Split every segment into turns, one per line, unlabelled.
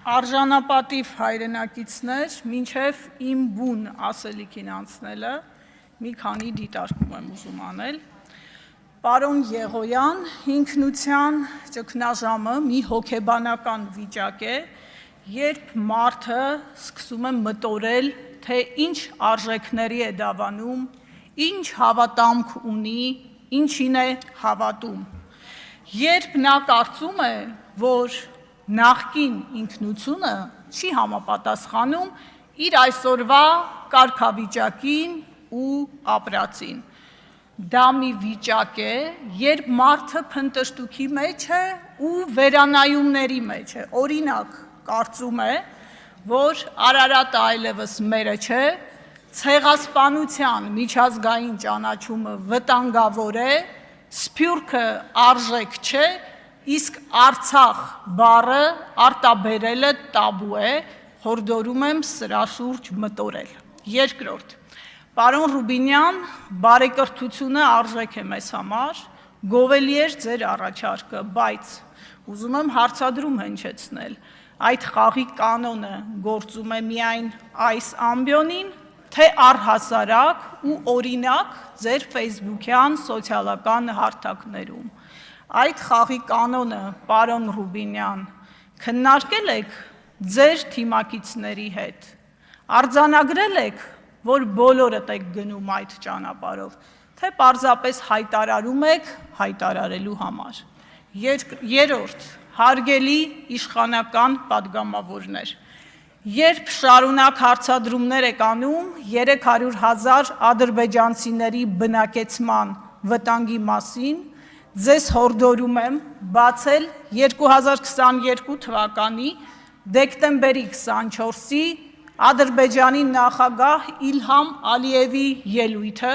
Արժանապատիվ հայրենակիցներ, մինչև իմ բուն ասելիքին անցնելը, մի քանի դիտարկում եմ ուզում անել։ Պարոն Եղոյան, ինքնության ճգնաժամը մի հոգեբանական վիճակ է, երբ մարդը սկսում է մտորել, թե ինչ արժեքների է դավանում, ինչ հավատամք ունի, ինչին է հավատում։ Երբ նա կարծում է, որ նախկին ինքնությունը չի համապատասխանում իր այսօրվա կարգավիճակին ու ապրածին։ Դա մի վիճակ է, երբ մարդը փնտրտուքի մեջ է ու վերանայումների մեջ է։ Օրինակ, կարծում է, որ Արարատը այլևս մերը չէ, ցեղասպանության միջազգային ճանաչումը վտանգավոր է, Սփյուռքը արժեք չէ, իսկ Արցախ բառը արտաբերելը տաբու է, հորդորում եմ սրա շուրջ մտորել։ Երկրորդ, պարոն Ռուբինյան, բարեկրթությունը արժեք է մեզ համար, գովելի էր ձեր առաջարկը, բայց ուզում եմ հարցադրում հնչեցնել, այդ խաղի կանոնը գործում է միայն այս ամբիոնին, թե առհասարակ ու օրինակ ձեր ֆեյսբուքյան սոցիալական հարթակներում։ Այդ խաղի կանոնը, պարոն Ռուբինյան, քննարկել եք ձեր թիմակիցների հետ, արձանագրել եք, որ բոլորդ եք գնում այդ ճանապարհով, թե պարզապես հայտարարում եք հայտարարելու համար։ Երրորդ, հարգելի իշխանական պատգամավորներ, երբ շարունակ հարցադրումներ եք անում 300,000 ադրբեջանցիների բնակեցման վտանգի մասին, ձեզ հորդորում եմ բացել 2022 թվականի դեկտեմբերի 24-ի Ադրբեջանի նախագահ Իլհամ Ալիևի ելույթը,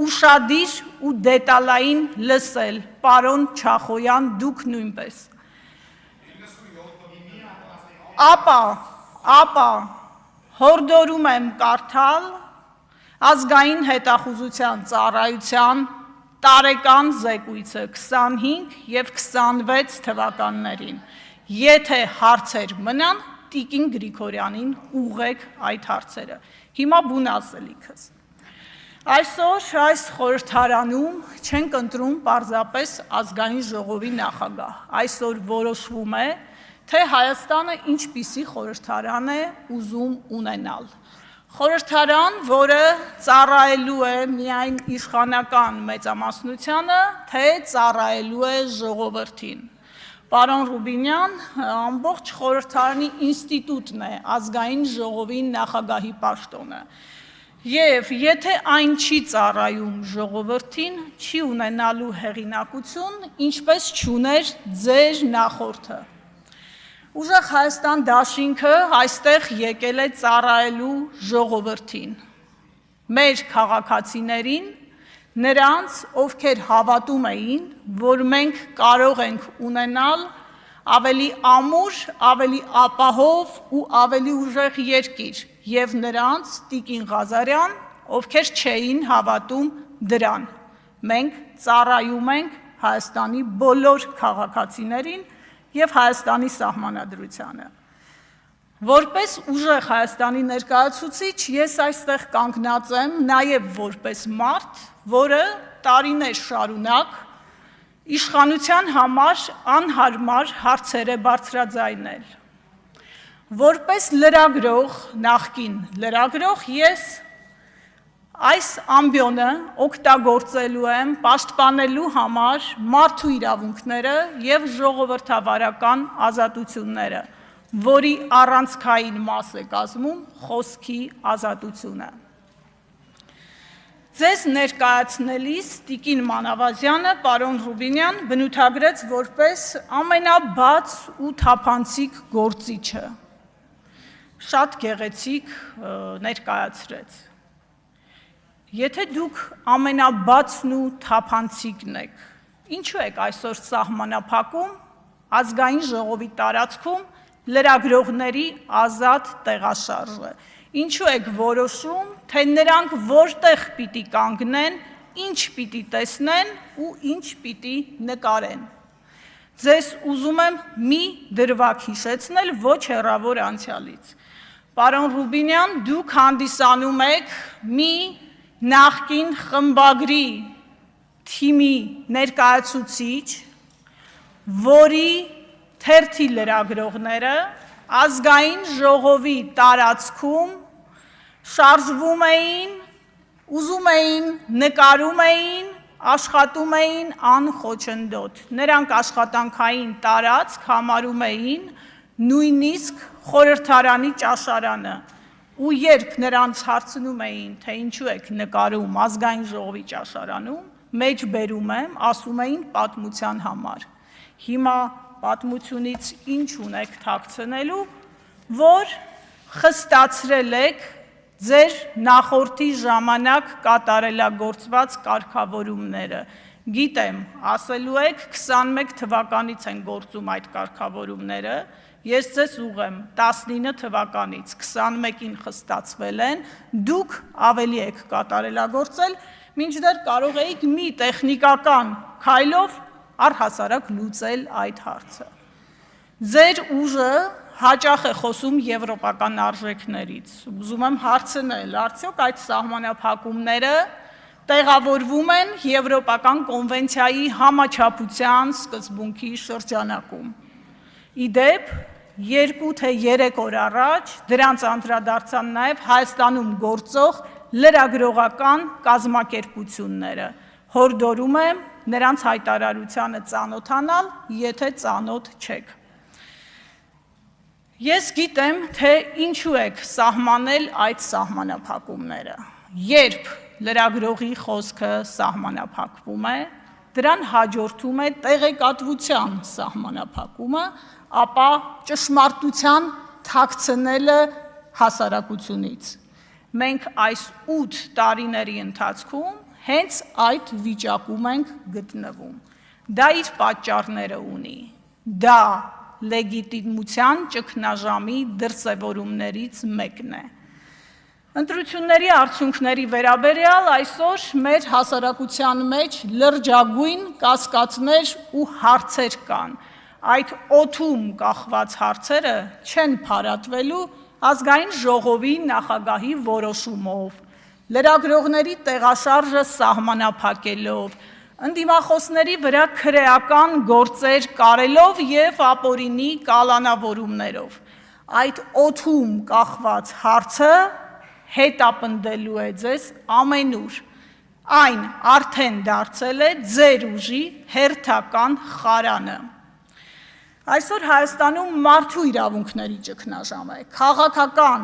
ուշադիր ու դետալային լսել, պարոն Չախոյան, դուք նույնպես։ Ապա հորդորում եմ կարդալ Ազգային հետախուզության ծառայության տարեկան զեկույցը 25 և 26 թվականներին։ Եթե հարցեր մնան, տիկին Գրիգորյանին ուղղեք այդ հարցերը։ Հիմա բուն ասելիքս։ Այսօր այս խորհրդարանում չենք ընտրում պարզապես ազգային ժողովի նախագահ։ Այսօր որոշվում է, թե Հայաստանը ինչպիսի խորհրդարան է ուզում ունենալ։ Խորհրդարան, որը ծառայելու է միայն իշխանական մեծամասնությանը, թե ծառայելու է ժողովրդին։ Պարոն Ռուբինյան, ամբողջ խորհրդարանի ինստիտուտն է ազգային ժողովի նախագահի պաշտոնը։ Եվ եթե այն չի ծառայում ժողովրդին, չի ունենալու հեղինակություն, ինչպես չուներ ձեր նախորդը։ Ուժեղ Հայաստան դաշինքը այստեղ եկել է ծառայելու ժողովրդին, մեր քաղաքացիներին, նրանց, ովքեր հավատում էին, որ մենք կարող ենք ունենալ ավելի ամուր, ավելի ապահով ու ավելի ուժեղ երկիր, և նրանց, տիկին Ղազարյան, ովքեր չէին հավատում դրան։ Մենք ծառայում ենք Հայաստանի բոլոր քաղաքացիներին և Հայաստանի սահմանադրությանը։ Որպես ուժեղ Հայաստանի ներկայացուցիչ, ես այստեղ կանգնած եմ նաև որպես մարդ, որը տարիներ շարունակ իշխանության համար անհարմար հարցեր է բարձրաձայնել։ Որպես լրագրող, նախկին լրագրող, ես այս ամբիոնը օգտագործելու եմ պաշտպանելու համար մարդու իրավունքները և ժողովրդավարական ազատությունները, որի առանցքային մաս է կազմում խոսքի ազատությունը։ Ձեզ ներկայացնելիս տիկին Մանավազյանը, պարոն Ռուբինյան, բնութագրեց որպես ամենաբաց ու թափանցիկ գործիչը։ Շատ գեղեցիկ ներկայացրեց։ Եթե դուք ամենաբացն ու թափանցիկն եք, ինչու եք այսօր սահմանափակում ազգային ժողովի տարածքում լրագրողների ազատ տեղաշարժը, ինչու եք որոշում, թե նրանք որտեղ պիտի կանգնեն, ինչ պիտի տեսնեն ու ինչ պիտի նկարեն։ Ձեզ ուզում եմ մի դրվագ հիշեցնել ոչ հեռավոր անցյալից։ Պարոն Ռուբինյան, դուք հանդիսանում եք մի նախկին խմբագրի թիմի ներկայացուցիչ, որի թերթի լրագրողները ազգային ժողովի տարածքում շարժվում էին, ուզում էին, նկարում էին, աշխատում էին անխոչնդոտ։ Նրանք աշխատանքային տարածք համարում էին նույնիսկ խորհրդարանի ճաշարանը։ Ու երբ նրանց հարցնում էին, թե ինչու եք նկարում ազգային ժողովի ճաշարանում, մեջ բերում եմ, ասում էին պատմության համար։ Հիմա պատմությունից ինչ ունեք թաքցնելու, որ խստացրել եք ձեր նախորդի ժամանակ կատարելագործված կարգավորումները։ Գիտեմ, ասելու եք 21 թվականից են գործում այդ կարգավորումները, ես ձեզ ուղղեմ 19 թվականից 21-ին խստացվել են, դուք ավելի եք կատարելագործել, մինչդեռ կարող էիք մի տեխնիկական քայլով առհասարակ լուծել այդ հարցը։ Ձեր ուժը հաճախ է խոսում եվրոպական արժեքներից։ Ուզում եմ հարցնել, արդյոք այդ սահմանափակումները տեղավորվում են Եվրոպական կոնվենցիայի համաչափության սկզբունքի շրջանակում։ Իդեպ, 2 թե 3 օր առաջ դրանց անդրադարձան նաև Հայաստանում գործող լրագրողական կազմակերպությունները։ Հորդորում եմ նրանց հայտարարությանը ծանոթանալ, եթե ծանոթ չեք։ Ես գիտեմ, թե ինչու եք սահմանել այդ սահմանափակումները։ Երբ լրագրողի խոսքը սահմանափակվում է, դրան հաջորդում է տեղեկատվության սահմանափակումը, ապա ճշմարտության թաքցնելը հասարակությունից։ Մենք այս 8 տարիների ընթացքում հենց այդ վիճակում ենք գտնվում։ Դա իր պատճառները ունի։ Դա լեգիտիմության ճգնաժամի դրսևորումներից մեկն է։ Ընտրությունների արդյունքների վերաբերյալ այսօր մեր հասարակության մեջ լրջագույն կասկածներ ու հարցեր կան։ Այդ օդում կախված հարցերը չեն փարատվելու ազգային ժողովի նախագահի որոշումով, լրագրողների տեղաշարժը սահմանափակելով, ընդդիմախոսների վրա քրեական գործեր կարելով և ապօրինի կալանավորումներով։ Այդ օդում կախված հարցը հետապնդելու է ձեզ ամենուր։ Այն արդեն դարձել է ձեր ուժի հերթական խարանը։ Այսօր Հայաստանում մարդու իրավունքների ճգնաժամ է։ Քաղաքական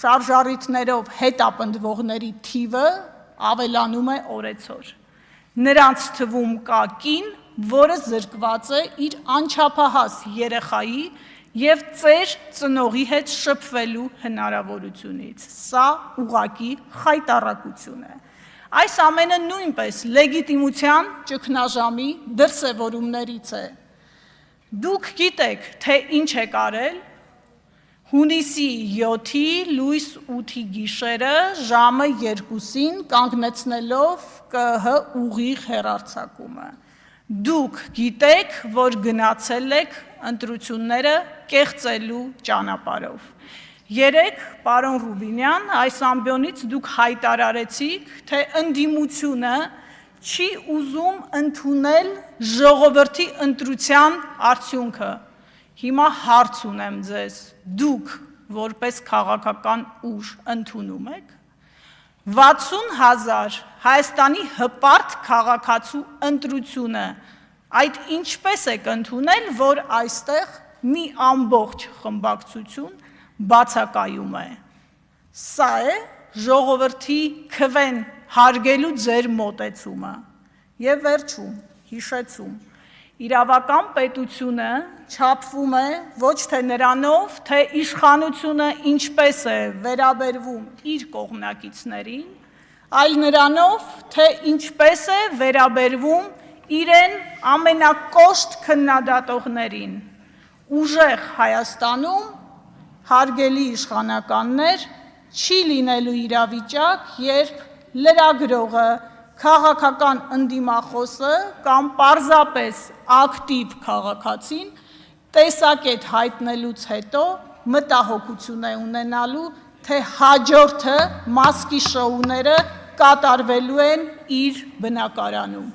շարժառիթներով հետապնդվողների թիվը ավելանում է օրեցօր։ Նրանց թվում կա կին, որը զրկված է իր անչափահաս երեխայի և ծեր ծնողի հետ շփվելու հնարավորությունից։ Սա ուղղակի խայտառակություն է։ Այս ամենը նույնպես լեգիտիմության ճգնաժամի դրսևորումներից է։ Դուք գիտեք, թե ինչ եք արել հունիսի 7-ի լույս 8-ի գիշերը ժամը 2-ին կանգնեցնելով ԿԸՀ ուղիղ հեռարձակումը։ Դուք գիտեք, որ գնացել եք ընտրությունները կեղծելու ճանապարհով։ Երեկ, պարոն Ռուբինյան, այս ամբիոնից դուք հայտարարեցիք, թե ընդդիմությունը չի ուզում ընդունել ժողովրդի ընտրության արդյունքը։ Հիմա հարց ունեմ ձեզ, դուք որպես քաղաքական ուժ ընդունում եք։ 60,000 Հայաստանի հպարտ քաղաքացու ընտրությունը, այդ ինչպես եք ընդունել, որ այստեղ մի ամբողջ խմբակցություն բացակայում է։ Սա է ժողովրդի քվեն հարգելու ձեր մոտեցումը։ Եվ վերջում, հիշեցում, իրավական պետությունը չափվում է ոչ թե նրանով, թե իշխանությունը ինչպես է վերաբերվում իր կողմնակիցներին, այլ նրանով, թե ինչպես է վերաբերվում իրեն ամենակոշտ քննադատողներին։ Ուժեղ Հայաստանում, հարգելի իշխանականներ, չի լինելու իրավիճակ, երբ լրագրողը, քաղաքական ընդդիմախոսը կամ պարզապես ակտիվ քաղաքացին տեսակետ հայտնելուց հետո մտահոգություն է ունենալու, թե հաջորդը մասկի շոուները կատարվելու են իր բնակարանում։